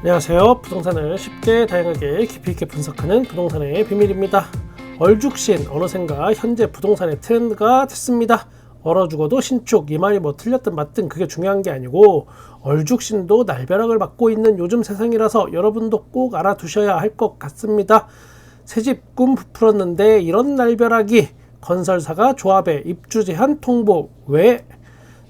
안녕하세요. 부동산을 쉽게 다양하게 깊이 있게 분석하는 부동산의 비밀입니다. 얼죽신 어느샌가 현재 부동산의 트렌드가 됐습니다. 얼어 죽어도 신축, 이 말이 뭐 틀렸든 맞든 그게 중요한 게 아니고 얼죽신도 날벼락을 맞고 있는 요즘 세상이라서 여러분도 꼭 알아두셔야 할 것 같습니다. 새집 꿈 부풀었는데 이런 날벼락이. 건설사가 조합에 입주 제한 통보. 왜?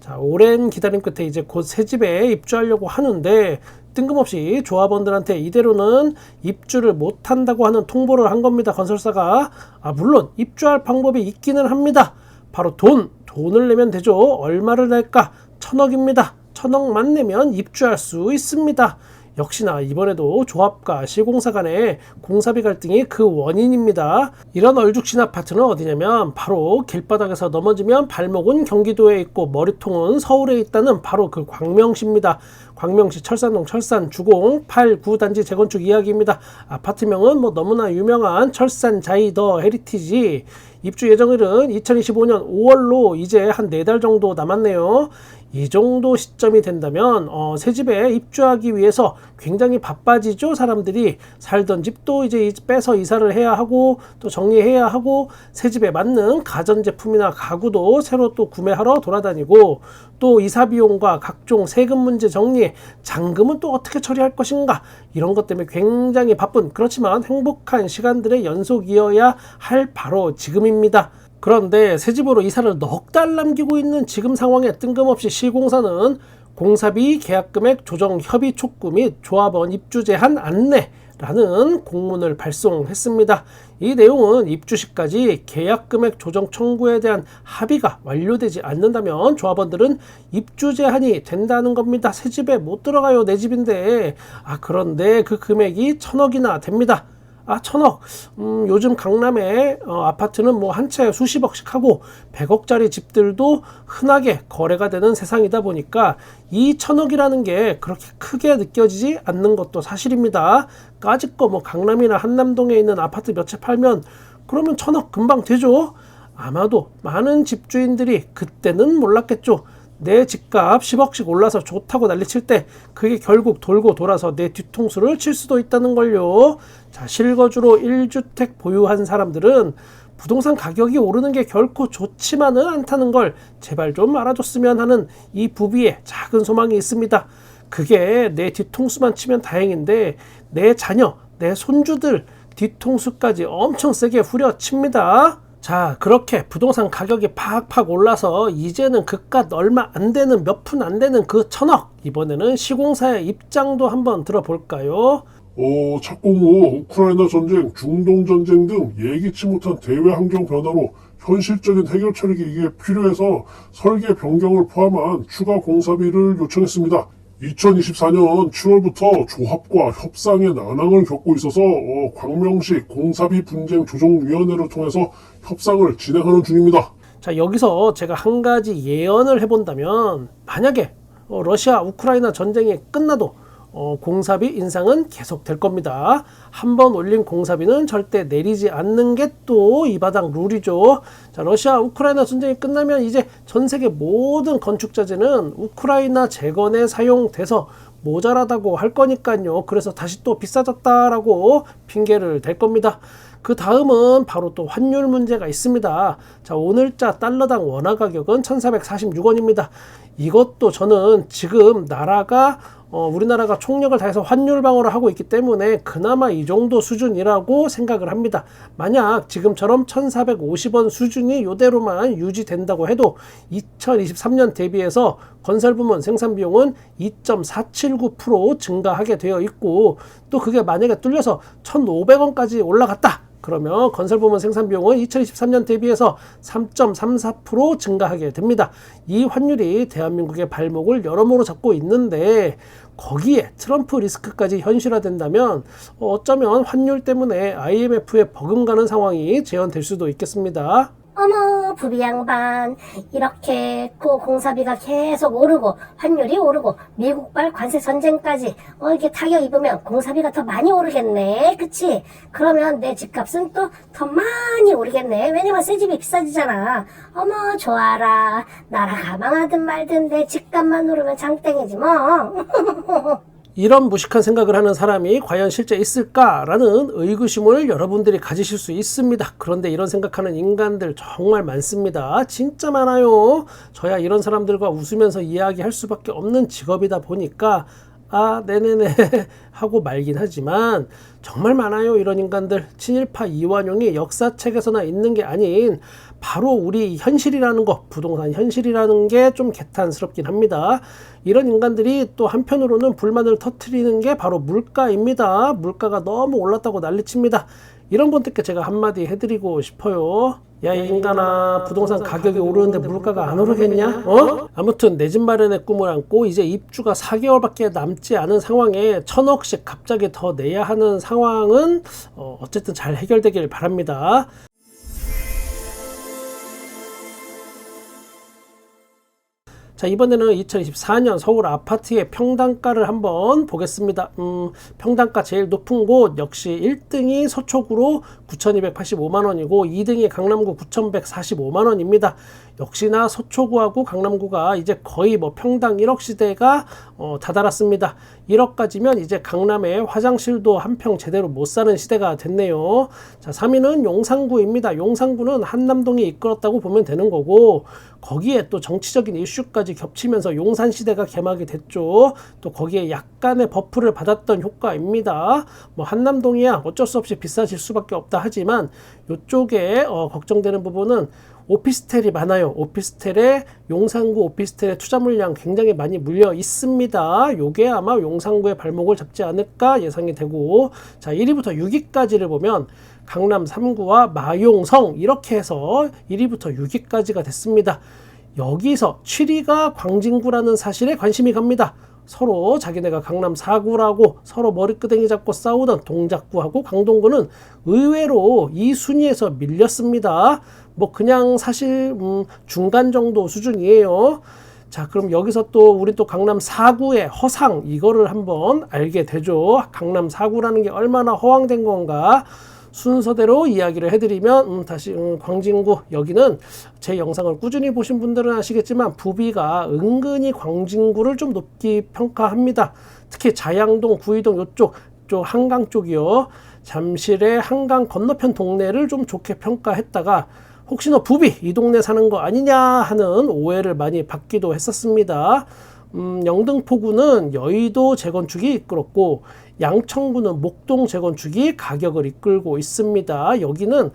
자, 오랜 기다림 끝에 이제 곧 새집에 입주하려고 하는데 뜬금없이 조합원들한테 이대로는 입주를 못한다고 하는 통보를 한 겁니다. 건설사가. 물론 입주할 방법이 있기는 합니다. 바로 돈을 내면 되죠. 얼마를 낼까? 1,000억입니다. 1,000억만 내면 입주할 수 있습니다. 역시나 이번에도 조합과 시공사 간의 공사비 갈등이 그 원인입니다. 이런 얼죽신 아파트는 어디냐면 바로 길바닥에서 넘어지면 발목은 경기도에 있고 머리통은 서울에 있다는 바로 그 광명시입니다. 광명시 철산동 철산 주공 8, 9단지 재건축 이야기입니다. 아파트명은 뭐 너무나 유명한 철산 자이 더 헤리티지. 입주 예정일은 2025년 5월로 이제 한 4달 정도 남았네요. 이 정도 시점이 된다면 새집에 입주하기 위해서 굉장히 바빠지죠. 사람들이 살던 집도 이제 빼서 이사를 해야 하고 또 정리해야 하고 새집에 맞는 가전제품이나 가구도 새로 또 구매하러 돌아다니고 또 이사 비용과 각종 세금 문제 정리, 잔금은 또 어떻게 처리할 것인가, 이런 것 때문에 굉장히 바쁜, 그렇지만 행복한 시간들의 연속이어야 할 바로 지금입니다. 그런데 새집으로 이사를 넉 달 남기고 있는 지금 상황에 뜬금없이 시공사는 공사비 계약금액 조정 협의 촉구 및 조합원 입주 제한 안내라는 공문을 발송했습니다. 이 내용은 입주 시까지 계약금액 조정 청구에 대한 합의가 완료되지 않는다면 조합원들은 입주 제한이 된다는 겁니다. 새집에 못 들어가요. 내 집인데. 그런데 그 금액이 1,000억이나 됩니다. 1,000억. 요즘 강남에 아파트는 뭐 한 채 수십억씩 하고 100억짜리 집들도 흔하게 거래가 되는 세상이다 보니까 이 1,000억이라는 게 그렇게 크게 느껴지지 않는 것도 사실입니다. 까짓거 뭐 강남이나 한남동에 있는 아파트 몇 채 팔면 그러면 1,000억 금방 되죠. 아마도 많은 집주인들이 그때는 몰랐겠죠. 내 집값 10억씩 올라서 좋다고 난리칠 때 그게 결국 돌고 돌아서 내 뒤통수를 칠 수도 있다는 걸요. 자, 실거주로 1주택 보유한 사람들은 부동산 가격이 오르는 게 결코 좋지만은 않다는 걸 제발 좀 알아줬으면 하는 이 부비에 작은 소망이 있습니다. 그게 내 뒤통수만 치면 다행인데 내 자녀, 내 손주들 뒤통수까지 엄청 세게 후려칩니다. 자, 그렇게 부동산 가격이 팍팍 올라서 이제는 그깟 얼마 안 되는, 몇 푼 안 되는 그 1,000억. 이번에는 시공사의 입장도 한번 들어볼까요? 착공후 우크라이나 전쟁, 중동 전쟁 등 예기치 못한 대외 환경 변화로 현실적인 해결책이 이게 필요해서 설계 변경을 포함한 추가 공사비를 요청했습니다. 2024년 7월부터 조합과 협상의 난항을 겪고 있어서 광명시 공사비 분쟁 조정위원회를 통해서 협상을 진행하는 중입니다. 자, 여기서 제가 한 가지 예언을 해본다면 만약에 러시아 우크라이나 전쟁이 끝나도 공사비 인상은 계속 될 겁니다. 한번 올린 공사비는 절대 내리지 않는 게 또 이 바닥 룰이죠. 자, 러시아 우크라이나 전쟁이 끝나면 이제 전 세계 모든 건축자재는 우크라이나 재건에 사용돼서 모자라다고 할 거니까요. 그래서 다시 또 비싸졌다라고 핑계를 댈 겁니다. 그 다음은 바로 또 환율 문제가 있습니다. 자, 오늘자 달러당 원화 가격은 1,446원입니다. 이것도 저는 지금 우리나라가 총력을 다해서 환율 방어를 하고 있기 때문에 그나마 이 정도 수준이라고 생각을 합니다. 만약 지금처럼 1,450원 수준이 이대로만 유지된다고 해도 2023년 대비해서 건설부문 생산비용은 2.479% 증가하게 되어 있고, 또 그게 만약에 뚫려서 1,500원까지 올라갔다. 그러면 건설부문 생산비용은 2023년 대비해서 3.34% 증가하게 됩니다. 이 환율이 대한민국의 발목을 여러모로 잡고 있는데 거기에 트럼프 리스크까지 현실화된다면 어쩌면 환율 때문에 IMF에 버금가는 상황이 재현될 수도 있겠습니다. 어머, 부비 양반, 이렇게 공사비가 계속 오르고 환율이 오르고 미국발 관세 전쟁까지 이렇게 타격 입으면 공사비가 더 많이 오르겠네. 그치? 그러면 내 집값은 또 더 많이 오르겠네. 왜냐면 새 집이 비싸지잖아. 어머, 좋아라. 나라 가망하든 말든 내 집값만 오르면 장땡이지 뭐. 이런 무식한 생각을 하는 사람이 과연 실제 있을까라는 의구심을 여러분들이 가지실 수 있습니다. 그런데 이런 생각하는 인간들 정말 많습니다. 진짜 많아요. 저야 이런 사람들과 웃으면서 이야기할 수밖에 없는 직업이다 보니까 아, 네네네 하고 말긴 하지만 정말 많아요. 이런 인간들. 친일파 이완용이 역사책에서나 있는 게 아닌 바로 우리 현실이라는 거, 부동산 현실이라는 게 좀 개탄스럽긴 합니다. 이런 인간들이 또 한편으로는 불만을 터뜨리는 게 바로 물가입니다. 물가가 너무 올랐다고 난리칩니다. 이런 분들께 제가 한마디 해드리고 싶어요. 야, 이 인간아, 부동산 가격이 오르는데 물가가 안 오르겠냐? 아무튼 내 집 마련의 꿈을 안고 이제 입주가 4개월밖에 남지 않은 상황에 1,000억씩 갑자기 더 내야 하는 상황은 어쨌든 잘 해결되길 바랍니다. 자, 이번에는 2024년 서울 아파트의 평당가를 한번 보겠습니다. 평당가 제일 높은 곳 역시 1등이 서초구로 9,285만원이고 2등이 강남구 9,145만원입니다. 역시나 서초구하고 강남구가 이제 거의 뭐 평당 1억 시대가 다다랐습니다. 1억까지면 이제 강남에 화장실도 한 평 제대로 못 사는 시대가 됐네요. 자, 3위는 용산구입니다. 용산구는 한남동이 이끌었다고 보면 되는 거고, 거기에 또 정치적인 이슈까지 겹치면서 용산시대가 개막이 됐죠. 또 거기에 약간의 버프를 받았던 효과입니다. 뭐 한남동이야 어쩔 수 없이 비싸질 수밖에 없다 하지만 이쪽에 걱정되는 부분은 오피스텔이 많아요. 오피스텔에 용산구 오피스텔의 투자 물량 굉장히 많이 물려 있습니다. 요게 아마 용산구의 발목을 잡지 않을까 예상이 되고, 자 1위부터 6위까지를 보면 강남 3구와 마용성 이렇게 해서 1위부터 6위까지가 됐습니다. 여기서 7위가 광진구라는 사실에 관심이 갑니다. 서로 자기네가 강남 4구라고 서로 머리끄댕이 잡고 싸우던 동작구하고 강동구는 의외로 이 순위에서 밀렸습니다. 뭐 그냥 사실 중간 정도 수준이에요. 자, 그럼 여기서 또 우리 또 강남 4구의 허상 이거를 한번 알게 되죠. 강남 4구라는 게 얼마나 허황된 건가. 순서대로 이야기를 해드리면 다시 광진구, 여기는 제 영상을 꾸준히 보신 분들은 아시겠지만 부비가 은근히 광진구를 좀 높게 평가합니다. 특히 자양동, 구이동 요쪽 한강 쪽이요. 잠실의 한강 건너편 동네를 좀 좋게 평가했다가 혹시 너 부비 이 동네 사는 거 아니냐 하는 오해를 많이 받기도 했었습니다. 영등포구는 여의도 재건축이 이끌었고 양천구는 목동 재건축이 가격을 이끌고 있습니다. 여기는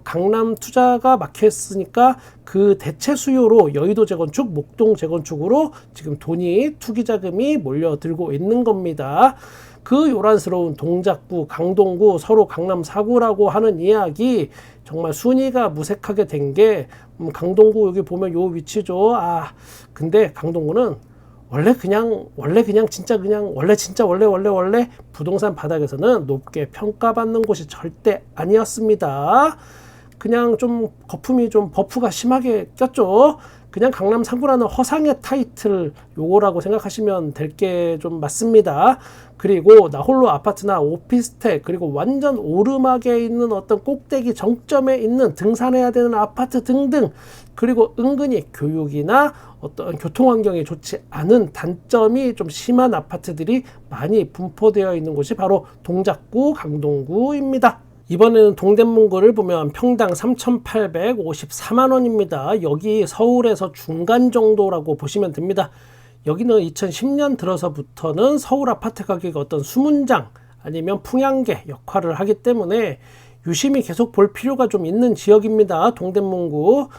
강남 투자가 막혔으니까 그 대체 수요로 여의도 재건축, 목동 재건축으로 지금 돈이 투기 자금이 몰려들고 있는 겁니다. 그 요란스러운 동작구, 강동구, 서로 강남 4구라고 하는 이야기 정말 순위가 무색하게 된 게 강동구 여기 보면 요 위치죠. 아, 근데 강동구는 원래 부동산 바닥에서는 높게 평가받는 곳이 절대 아니었습니다. 그냥 좀 거품이 좀 버프가 심하게 꼈죠. 그냥 강남 3구라는 허상의 타이틀 요거라고 생각하시면 될 게 좀 맞습니다. 그리고 나홀로 아파트나 오피스텔 그리고 완전 오르막에 있는 어떤 꼭대기 정점에 있는 등산해야 되는 아파트 등등, 그리고 은근히 교육이나 어떤 교통환경이 좋지 않은 단점이 좀 심한 아파트들이 많이 분포되어 있는 곳이 바로 동작구, 강동구입니다. 이번에는 동대문구를 보면 평당 3,854만원입니다. 여기 서울에서 중간 정도라고 보시면 됩니다. 여기는 2010년 들어서부터는 서울 아파트 가격이 어떤 수문장 아니면 풍향계 역할을 하기 때문에 유심히 계속 볼 필요가 좀 있는 지역입니다. 동대문구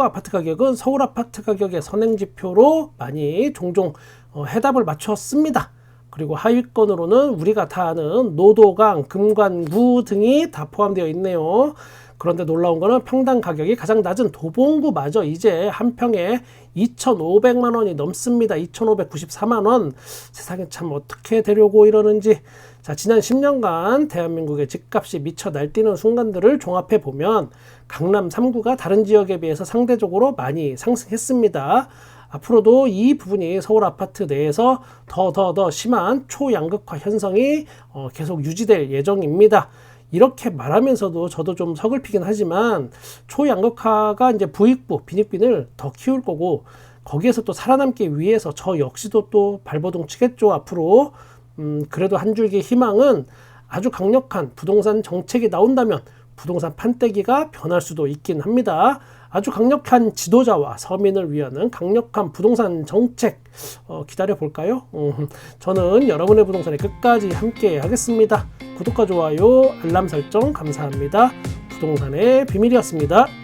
아파트 가격은 서울 아파트 가격의 선행지표로 많이 종종 해답을 맞췄습니다. 그리고 하위권으로는 우리가 다 아는 노도강, 금관구 등이 다 포함되어 있네요. 그런데 놀라운 거는 평당 가격이 가장 낮은 도봉구마저 이제 한 평에 2,500만 원이 넘습니다. 2,594만 원. 세상에 참 어떻게 되려고 이러는지. 자, 지난 10년간 대한민국의 집값이 미쳐 날뛰는 순간들을 종합해 보면 강남 3구가 다른 지역에 비해서 상대적으로 많이 상승했습니다. 앞으로도 이 부분이 서울 아파트 내에서 더 심한 초양극화 현상이 계속 유지될 예정입니다. 이렇게 말하면서도 저도 좀 서글피긴 하지만 초양극화가 이제 부익부, 빈익빈을 더 키울 거고 거기에서 또 살아남기 위해서 저 역시도 또 발버둥 치겠죠. 앞으로 그래도 한 줄기 희망은 아주 강력한 부동산 정책이 나온다면 부동산 판때기가 변할 수도 있긴 합니다. 아주 강력한 지도자와 서민을 위하는 강력한 부동산 정책 기다려 볼까요? 저는 여러분의 부동산에 끝까지 함께 하겠습니다. 구독과 좋아요, 알람 설정 감사합니다. 부동산의 비밀이었습니다.